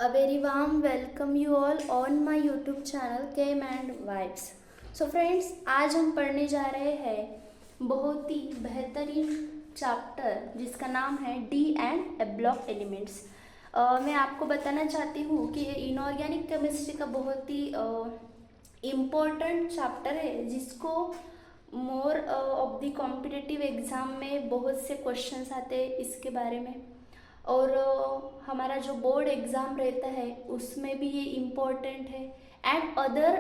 A very warm welcome you all on my YouTube channel Came and Vibes। So friends, आज हम पढ़ने जा रहे हैं बहुत ही बेहतरीन चैप्टर जिसका नाम है D and A block elements. मैं आपको बताना चाहती हूँ कि ये इनऑर्गेनिक केमिस्ट्री का बहुत ही इम्पोर्टेंट चैप्टर है जिसको more of the competitive exam में बहुत से क्वेश्चंस आते हैं इसके बारे में, और हमारा जो बोर्ड एग्ज़ाम रहता है उसमें भी ये इम्पोर्टेंट है एंड अदर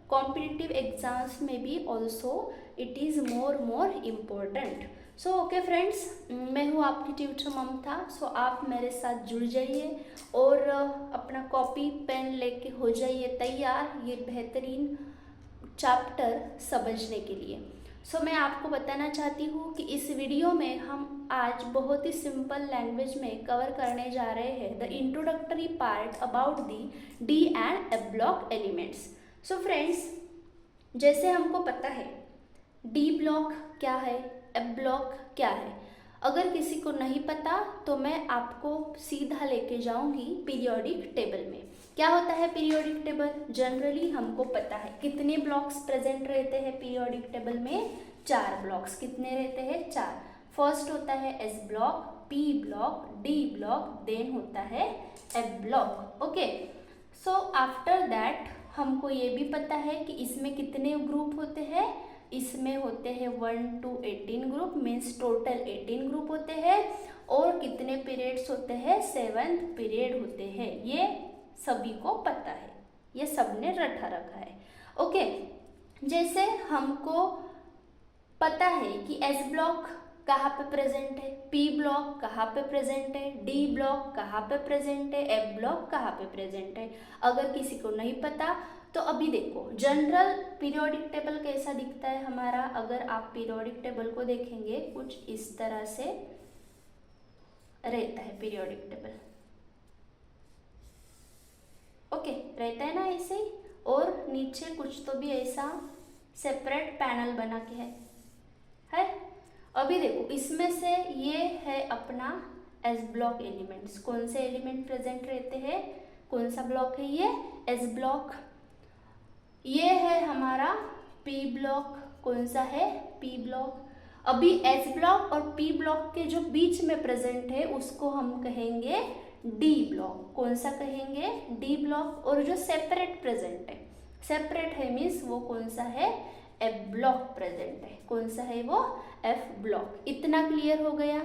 कॉम्पिटिटिव एग्ज़ाम्स में भी also it is more important. So okay friends, मैं हूँ आपकी ट्यूटर ममता। सो आप मेरे साथ जुड़ जाइए और अपना कॉपी पेन लेके हो जाइए तैयार ये बेहतरीन चैप्टर समझने के लिए। सो मैं आपको बताना चाहती हूँ कि इस वीडियो में हम आज बहुत ही सिंपल लैंग्वेज में कवर करने जा रहे हैं the introductory part about the D and A block elements. So friends, जैसे हमको पता है डी ब्लॉक क्या है, ए ब्लॉक क्या है। अगर किसी को नहीं पता तो मैं आपको सीधा लेके जाऊंगी पीरियोडिक टेबल में। क्या होता है पीरियोडिक टेबल? जनरली हमको पता है कितने ब्लॉक्स प्रेजेंट रहते हैं पीरियोडिक टेबल में। 4 ब्लॉक्स। कितने रहते हैं? 4। फर्स्ट होता है S block, P block, D block, then होता है F block. Okay, so after that हमको ये भी पता है कि इसमें कितने ग्रुप होते हैं। इसमें होते हैं 1 to 18 group, means total 18 group होते हैं। और कितने पीरियड्स होते हैं? 7th पीरियड होते हैं। ये सभी को पता है, ये सबने रटा रखा है। ओके, जैसे हमको पता है कि एस ब्लॉक कहाँ पे प्रेजेंट है, पी ब्लॉक कहाँ पे प्रेजेंट है, डी ब्लॉक कहाँ पे प्रेजेंट है, एफ ब्लॉक कहाँ पे प्रेजेंट है। अगर किसी को नहीं पता तो अभी देखो जनरल पीरियोडिक टेबल कैसा दिखता है हमारा। अगर आप पीरियोडिक टेबल को देखेंगे कुछ इस तरह से रहता है पीरियोडिक टेबल। ओके, रहता है ना ऐसे ही, और नीचे कुछ तो भी ऐसा सेपरेट पैनल बना के है। अभी देखो इसमें से ये है अपना एस ब्लॉक एलिमेंट्स। कौन से एलिमेंट प्रेजेंट रहते हैं? कौन सा ब्लॉक है ये? S block. ये है हमारा पी ब्लॉक। कौन सा है? P block. अभी एस ब्लॉक और पी ब्लॉक के जो बीच में प्रेजेंट है उसको हम कहेंगे डी ब्लॉक। कौन सा कहेंगे? D block. और जो सेपरेट प्रेजेंट है, सेपरेट है मीन्स वो कौन सा है? एफ ब्लॉक प्रेजेंट है। कौन सा है वो? F block. इतना क्लियर हो गया।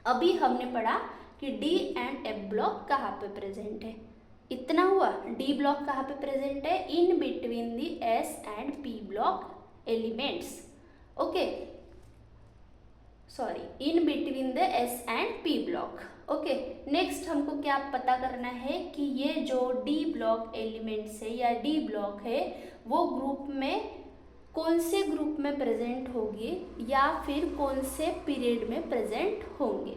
अभी हमने पढ़ा कि डी एंड एफ ब्लॉक कहाँ पे प्रेजेंट है। इतना हुआ। डी ब्लॉक कहाँ पे प्रेजेंट है? In between the S and P block elements. Okay, sorry, in between the S and P block. Okay, next हमको क्या पता करना है कि ये जो डी ब्लॉक एलिमेंट्स है या डी ब्लॉक है वो ग्रुप में कौन से ग्रुप में प्रेजेंट होंगे या फिर कौन से पीरियड में प्रेजेंट होंगे।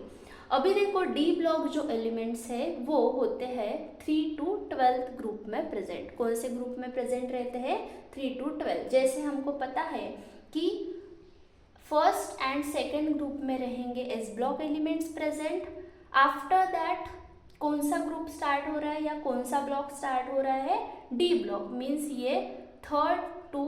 अभी देखो डी ब्लॉक जो एलिमेंट्स है वो होते हैं 3 to 12th ग्रुप में प्रेजेंट। कौन से ग्रुप में प्रेजेंट रहते हैं? 3 to 12। जैसे हमको पता है कि फर्स्ट एंड सेकेंड ग्रुप में रहेंगे S block elements present. After that कौन सा ग्रुप स्टार्ट हो रहा है या कौन सा ब्लॉक स्टार्ट हो रहा है? D block. मीन्स ये 3rd to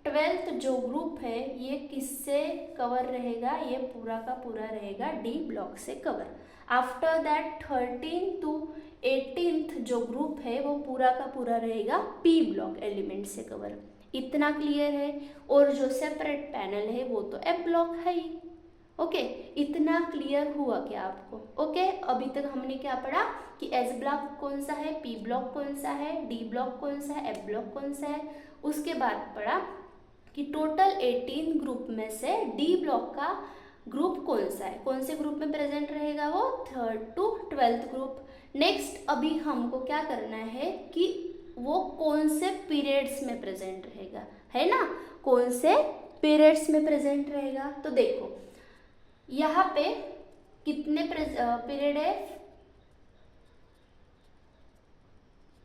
12th जो ग्रुप है ये किससे कवर रहेगा? ये पूरा का पूरा रहेगा डी ब्लॉक से cover. After that 13 to 18th जो ग्रुप है वो पूरा का पूरा रहेगा पी ब्लॉक एलिमेंट से कवर। इतना क्लियर है। और जो सेपरेट पैनल है वो तो एफ ब्लॉक है ही। ओके, इतना क्लियर हुआ क्या आपको? ओके, अभी तक हमने क्या पढ़ा कि एस ब्लॉक कौन सा है, पी ब्लॉक कौन सा है, डी ब्लॉक कौन सा है, एफ ब्लॉक कौन सा है। उसके बाद पढ़ा कि टोटल 18 ग्रुप में से डी ब्लॉक का ग्रुप कौन सा है, कौन से ग्रुप में प्रेजेंट रहेगा? वो 3rd to 12th group. Next अभी हमको क्या करना है कि वो कौन से पीरियड्स में प्रेजेंट रहेगा, है ना? कौन से पीरियड्स में प्रेजेंट रहेगा। तो देखो यहाँ पे कितने पीरियड है?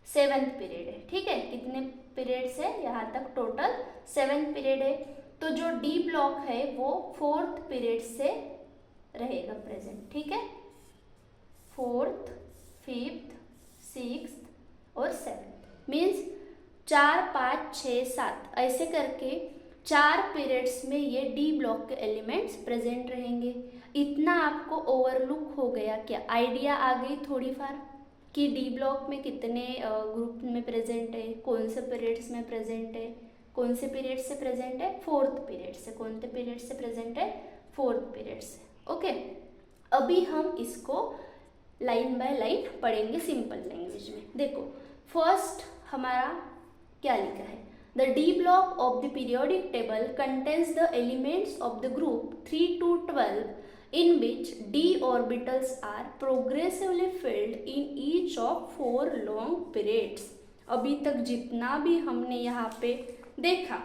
7th पीरियड है। ठीक है, कितने पीरियड्स है यहाँ तक? टोटल 7 पीरियड है। तो जो डी ब्लॉक है वो 4th पीरियड से रहेगा प्रेजेंट। ठीक है, 4th, 5th, सिक्स्थ और सेवन्थ। मीन्स 4, 5, 6, 7 ऐसे करके 4 पीरियड्स में ये डी ब्लॉक के एलिमेंट्स प्रेजेंट रहेंगे। इतना आपको ओवरलुक हो गया क्या, आइडिया आ गई थोड़ी फार कि डी ब्लॉक में कितने ग्रुप में प्रेजेंट है, कौन से पीरियड्स में प्रेजेंट है, कौन से पीरियड से प्रेजेंट है, फोर्थ पीरियड से, कौन से पीरियड से प्रेजेंट है, फोर्थ पीरियड से। ओके, अभी हम इसको लाइन बाय लाइन पढ़ेंगे सिंपल लैंग्वेज में। देखो फर्स्ट हमारा क्या लिखा है, the D block of the periodic table contains the elements of the group 3 to 12 in which d orbitals are progressively filled in each of 4 long periods। अभी तक जितना भी हमने यहाँ पे देखा,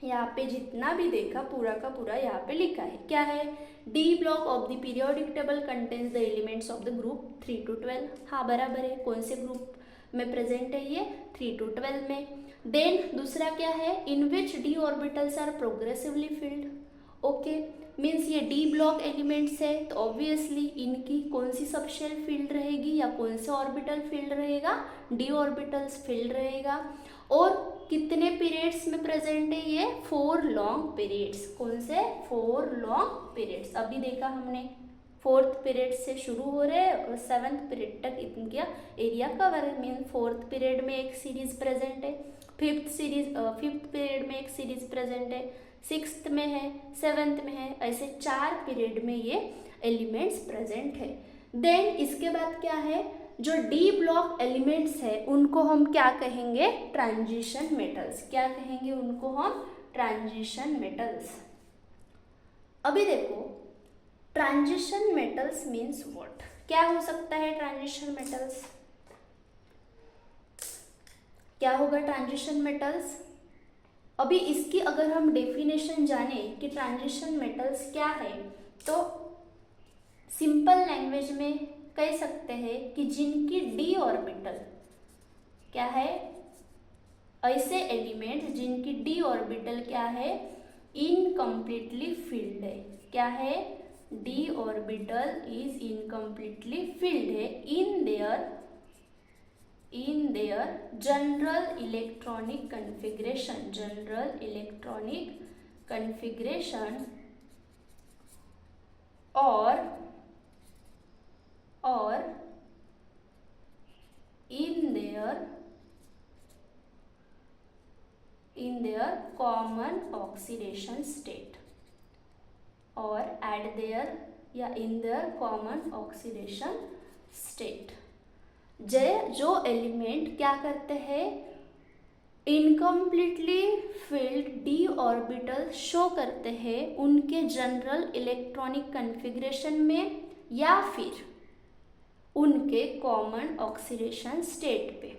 यहाँ पे जितना भी देखा पूरा का पूरा यहाँ पे लिखा है, क्या है, D block of the periodic table contains the elements of the group 3 to 12। हाँ बराबर है, कौन से ग्रुप में प्रेजेंट है ये, 3 to 12 में। देन दूसरा क्या है, in which D orbitals are progressively filled. Okay, means ये डी ब्लॉक एलिमेंट्स है तो ऑब्वियसली इनकी कौन सी सबशेल फील्ड रहेगी या कौन से ऑर्बिटल फील्ड रहेगा, डी ऑर्बिटल्स फील्ड रहेगा। और कितने पीरियड्स में प्रेजेंट है ये, 4 लॉन्ग पीरियड्स। कौन से, 4 लॉन्ग पीरियड्स। अभी देखा हमने 4th पीरियड से शुरू हो रहे हैं और 7th पीरियड तक इनका एरिया कवर है। मीन 4th पीरियड में एक सीरीज प्रेजेंट है, 5th पीरियड में एक सीरीज प्रेजेंट है, 6th में है, 7th में है, ऐसे 4 पीरियड में ये एलिमेंट्स प्रेजेंट है। देन इसके बाद क्या है, जो डी ब्लॉक एलिमेंट्स है उनको हम क्या कहेंगे, ट्रांजिशन मेटल्स। क्या कहेंगे उनको हम, ट्रांजिशन मेटल्स। अभी देखो ट्रांजिशन मेटल्स मीन्स व्हाट, क्या हो सकता है ट्रांजिशन मेटल्स, क्या होगा ट्रांजिशन मेटल्स। अभी इसकी अगर हम डेफिनेशन जाने कि ट्रांजिशन मेटल्स क्या है, तो सिंपल लैंग्वेज में कह सकते हैं कि जिनकी डी ऑर्बिटल क्या है, ऐसे एलिमेंट्स जिनकी डी ऑर्बिटल क्या है, इनकम्प्लीटली फिल्ड है। क्या है, D orbital is incompletely field है in their general electronic configuration, general electronic configuration or in their common oxidation state, or at their या in their common oxidation state। जो element क्या करते हैं, incompletely field D orbital show करते हैं उनके general electronic configuration में या फिर उनके कॉमन ऑक्सीडेशन स्टेट पे।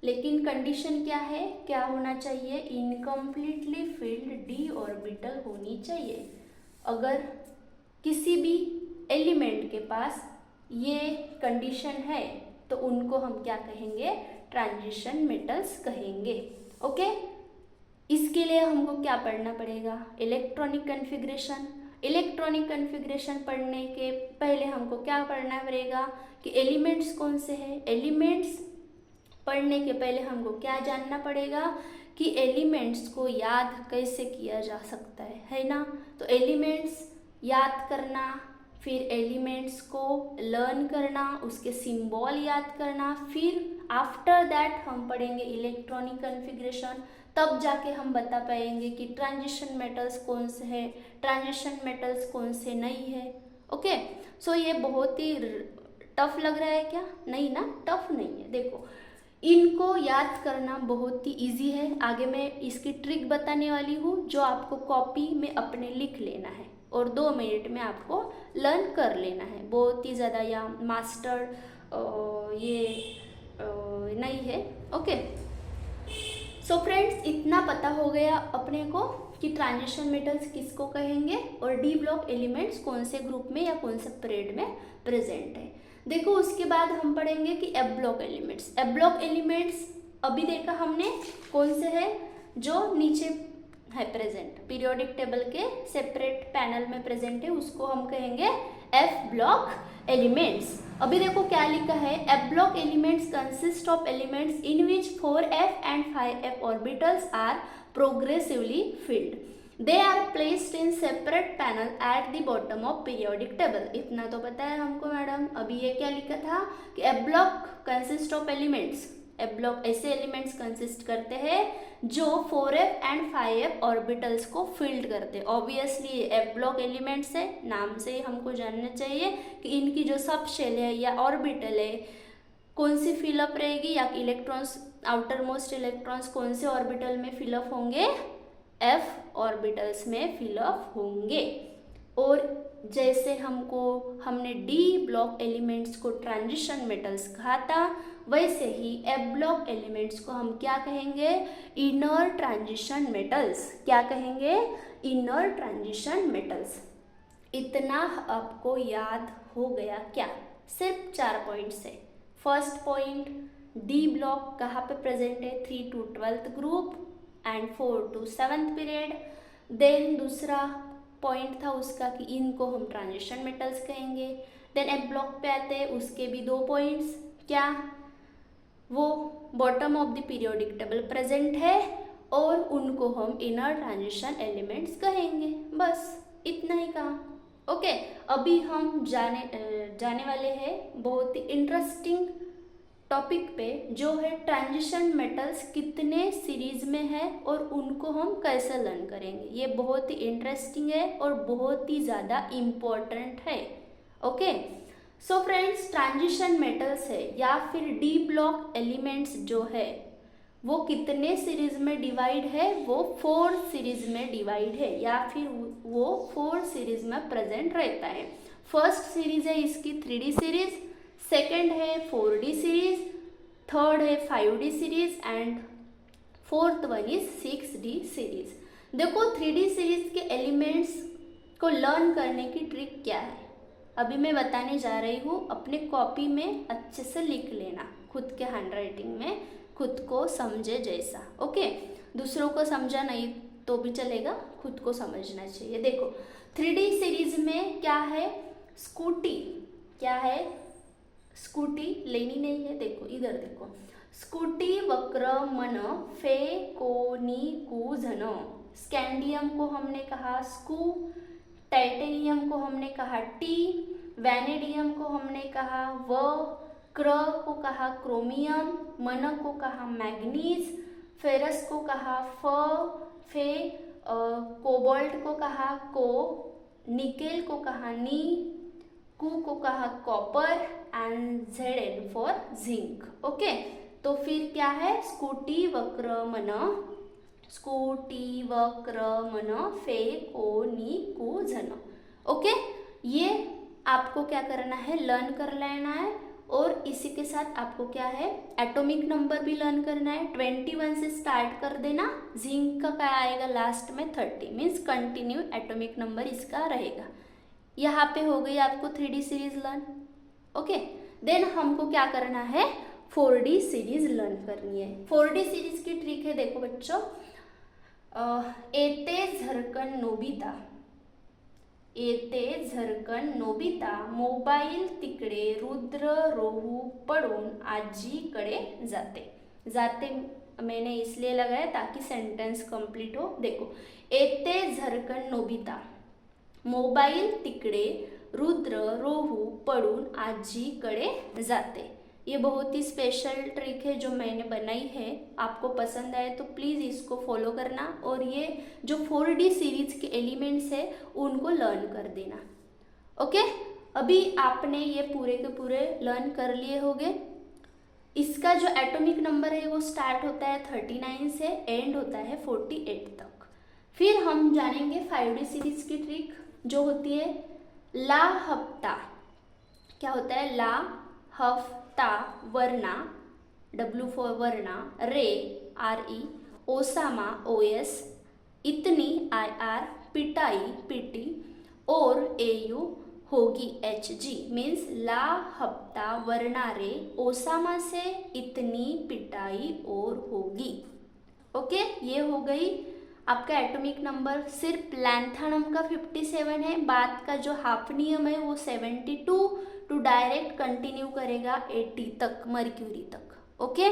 लेकिन कंडीशन क्या है, क्या होना चाहिए, इनकम्प्लीटली फिल्ड डी ऑर्बिटल होनी चाहिए। अगर किसी भी एलिमेंट के पास ये कंडीशन है तो उनको हम क्या कहेंगे, ट्रांजिशन मेटल्स कहेंगे। ओके, इसके लिए हमको क्या पढ़ना पड़ेगा, इलेक्ट्रॉनिक कन्फिग्रेशन। इलेक्ट्रॉनिक कन्फिग्रेशन पढ़ने के पहले हमको क्या पढ़ना पड़ेगा कि एलिमेंट्स कौन से हैं। एलिमेंट्स पढ़ने के पहले हमको क्या जानना पड़ेगा कि एलिमेंट्स को याद कैसे किया जा सकता है ना। तो एलिमेंट्स याद करना, फिर एलिमेंट्स को लर्न करना, उसके सिंबल याद करना, फिर आफ्टर दैट हम पढ़ेंगे इलेक्ट्रॉनिक कन्फिग्रेशन। तब जाके हम बता पाएंगे कि ट्रांजिशन मेटल्स कौन से हैं, ट्रांजिशन मेटल्स कौन से नहीं है। ओके, सो ये बहुत ही टफ लग रहा है क्या, नहीं ना, टफ नहीं है। देखो इनको याद करना बहुत ही इजी है। आगे मैं इसकी ट्रिक बताने वाली हूँ जो आपको कॉपी में अपने लिख लेना है और 2 मिनट में आपको लर्न कर लेना है। बहुत ही ज़्यादा या मास्टर नहीं है। ओके, सो फ्रेंड्स इतना पता हो गया अपने को कि ट्रांजिशन मेटल्स किसको कहेंगे और डी ब्लॉक एलिमेंट्स कौन से ग्रुप में या कौन से पीरियड में प्रेजेंट है। देखो उसके बाद हम पढ़ेंगे कि F block elements. F block elements अभी देखा हमने कौन से है, जो नीचे है प्रेजेंट, पीरियोडिक टेबल के सेपरेट पैनल में प्रेजेंट है, उसको हम कहेंगे एफ ब्लॉक एलिमेंट्स। अभी देखो क्या लिखा है, A block elements consist of elements in which 4f and 5f orbitals are progressively filled. They are placed in separate panel at the bottom of periodic table. इतना तो पता है हमको मैडम। अभी ये क्या लिखा था कि A block consist of elements, A block ऐसे एलिमेंट्स कंसिस्ट करते हैं जो 4f एंड 5f ऑर्बिटल्स को फील्ड करते हैं। ऑब्वियसली ए ब्लॉक एलिमेंट्स है, नाम से ही हमको जानना चाहिए कि इनकी जो सब शेल है या ऑर्बिटल है कौन सी फिलअप रहेगी, या इलेक्ट्रॉन्स, आउटर मोस्ट इलेक्ट्रॉन्स कौन से ऑर्बिटल में फिलअप होंगे, f ऑर्बिटल्स में फिलअप होंगे। और जैसे हमने डी ब्लॉक एलिमेंट्स को ट्रांजिशन मेटल्स कहा था, वैसे ही एफ ब्लॉक एलिमेंट्स को हम क्या कहेंगे, इनर ट्रांजिशन मेटल्स। क्या कहेंगे, इनर ट्रांजिशन मेटल्स। इतना आपको याद हो गया क्या, सिर्फ 4 पॉइंट से। फर्स्ट पॉइंट, डी ब्लॉक कहाँ पे प्रेजेंट है, 3 to 12th group and 4 to 7th period. Then दूसरा पॉइंट था उसका कि इनको हम ट्रांजिशन मेटल्स कहेंगे। देन एफ ब्लॉक पे आते हैं, उसके भी 2 पॉइंट्स, क्या, वो bottom of the periodic table present है और उनको हम इनर ट्रांजिशन एलिमेंट्स कहेंगे। बस इतना ही काम। ओके, अभी हम जाने वाले हैं बहुत ही इंटरेस्टिंग टॉपिक पे, जो है ट्रांजिशन मेटल्स कितने सीरीज में है और उनको हम कैसे लर्न करेंगे। ये बहुत ही इंटरेस्टिंग है और बहुत ही ज़्यादा इम्पोर्टेंट है। Okay, so friends, transition metals है या फिर डी ब्लॉक एलिमेंट्स जो है वो कितने सीरीज में डिवाइड है, वो 4 सीरीज में डिवाइड है या फिर वो 4 सीरीज में प्रेजेंट रहता है। फर्स्ट सीरीज है इसकी 3D सीरीज, सेकेंड है 4D सीरीज, थर्ड है 5D series and fourth one is 6D series. देखो 3D सीरीज के एलिमेंट्स को लर्न करने की ट्रिक क्या है, अभी मैं बताने जा रही हूँ। अपने कॉपी में अच्छे से लिख लेना, खुद के हैंडराइटिंग में, खुद को समझे जैसा। ओके, दूसरों को समझा नहीं तो भी चलेगा, खुद को समझना चाहिए। देखो 3D सीरीज में क्या है, स्कूटी, क्या है, स्कूटी लेनी नहीं है, देखो इधर देखो, स्कूटी वक्र मन फे को नी कु झन। स्कैंडियम को हमने कहा स्कू, टाइटेनियम को हमने कहा टी, वैनेडियम को हमने कहा व, क्र को कहा क्रोमियम, मन को कहा मैग्नीज, फेरस को कहा फ, फे, कोबाल्ट को कहा को, निकेल को कहा नी, कू को कहा copper and Zn for zinc. Okay, तो फिर क्या है, स्कूटी वक्र मन, स्कूटी वक्र मन फे को नी कु झन। ओके, ये आपको क्या करना है, लर्न कर लेना है। और इसी के साथ आपको क्या है, एटॉमिक नंबर भी लर्न करना है। 21 से स्टार्ट कर देना, जिंक का क्या आएगा लास्ट में 30, मीन्स कंटिन्यू एटॉमिक नंबर इसका रहेगा। यहाँ पे हो गई आपको 3D series learn. Okay, then हमको क्या करना है, 4D सीरीज लर्न करनी है। 4D सीरीज की ट्रिक है, देखो बच्चों, एते झरकन नोबिता, एते झरकन नोबिता, मोबाईल तिकडे रुद्र रोहू पडून आजीकडे जाते। जाते मैंने इसलिए लगाया ताकि सेंटेंस कंप्लीट हो। देखो, एते झरकन नोबिता, मोबाईल तिकडे रुद्र रोहू पडून आजीकडे जाते। ये बहुत ही स्पेशल ट्रिक है जो मैंने बनाई है, आपको पसंद आए तो प्लीज़ इसको फॉलो करना और ये जो 4D सीरीज के एलिमेंट्स है उनको लर्न कर देना। ओके, अभी आपने ये पूरे के पूरे लर्न कर लिए होंगे। इसका जो एटॉमिक नंबर है वो स्टार्ट होता है 39 से, एंड होता है 48 तक। फिर हम जानेंगे 5D सीरीज की ट्रिक जो होती है ला हफ्ता। क्या होता है, ला हफ्ता, वर्ना, W फॉर वर्ना, रे RE, ओसामा OS, इतनी IR, पिटाई PT और AU होगी HG। मीन्स ला हफ्ता, वर्ना, रे, ओसामा से इतनी, पिटाई और होगी। ओके, ये हो गई आपका एटॉमिक नंबर। सिर्फ लैंथानम का 57 है, बाद का जो हाफ नियम है वो 72, टू डायरेक्ट कंटिन्यू करेगा 80 तक, मर्क्यूरी तक। ओके,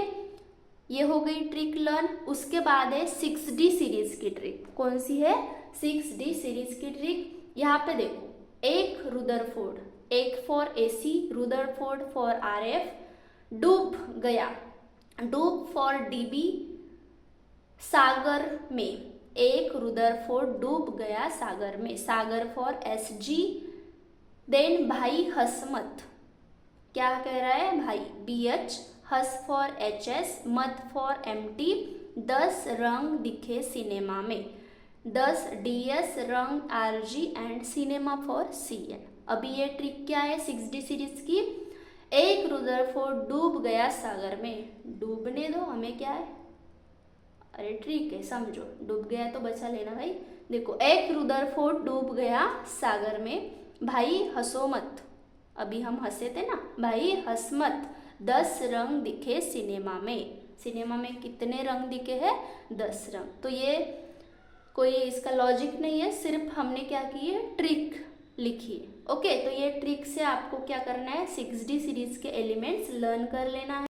ये हो गई ट्रिक लर्न। उसके बाद है 6D सीरीज की ट्रिक। कौन सी है? 6D सीरीज की ट्रिक। यहाँ पे देखो, एक रुदरफोर्ड, एक for AC, Rutherford for RF, डूब गया, डूब फॉर DB, सागर में, एक रुदरफोर्ड डूब गया सागर में, सागर फॉर SG। देन भाई हसमत, क्या कह रहा है? भाई BH, हस फॉर HS, मत फॉर MT, 10 रंग दिखे सिनेमा में, 10 DS, रंग RG and cinema for CN। अभी ये ट्रिक क्या है 6D सीरीज की? एक रुदरफोर्ड डूब गया सागर में, डूबने दो हमें, क्या है? अरे ट्रिक है, समझो, डूब गया तो बचा लेना भाई। देखो, एक रुदरफोर्ड डूब गया सागर में, भाई हंसो मत, अभी हम हंसे थे ना, भाई हंस मत, 10 रंग दिखे सिनेमा में। सिनेमा में कितने रंग दिखे हैं? 10 रंग। तो ये कोई इसका लॉजिक नहीं है, सिर्फ हमने क्या की है? ट्रिक लिखी है। ओके, तो ये ट्रिक से आपको क्या करना है? 6D सीरीज के एलिमेंट्स लर्न कर लेना है।